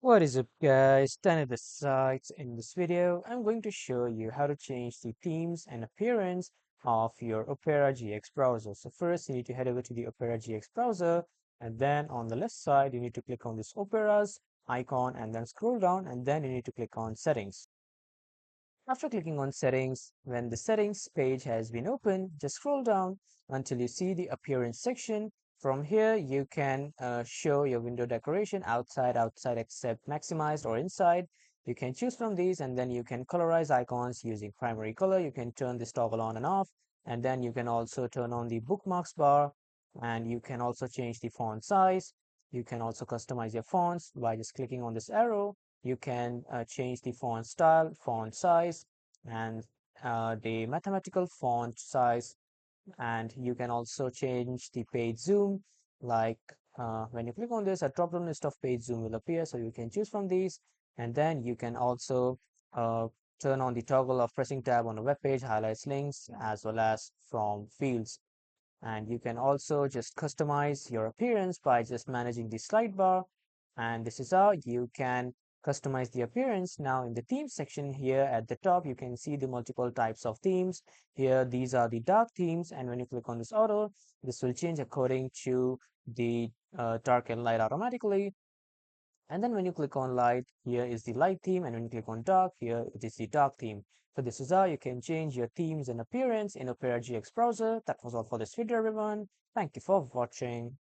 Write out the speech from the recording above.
What is up guys, Tanner the sites. In this video, I'm going to show you how to change the themes and appearance of your Opera GX browser. So first you need to head over to the Opera GX browser, and then on the left side you need to click on this Opera's icon and then scroll down, and then you need to click on settings. After clicking on settings, when the settings page has been opened, just scroll down until you see the appearance section. From here, you can show your window decoration outside except maximized or inside. You can choose from these, and then you can colorize icons using primary color. You can turn this toggle on and off, and then you can also turn on the bookmarks bar, and you can also change the font size. You can also customize your fonts by just clicking on this arrow. You can change the font style, font size, and the mathematical font size. And you can also change the page zoom. Like when you click on this, a drop down list of page zoom will appear, so you can choose from these. And then you can also uh, turn on the toggle of pressing tab on a web page, highlights links as well as from fields. And you can also just customize your appearance by just managing the slide bar. And this is how you can customize the appearance. Now in the theme section here at the top, you can see the multiple types of themes. Here, these are the dark themes, and when you click on this auto, this will change according to the dark and light automatically. And then when you click on light, here is the light theme, and when you click on dark, here it is the dark theme. So this is how you can change your themes and appearance in Opera GX browser. That was all for this video, everyone. Thank you for watching.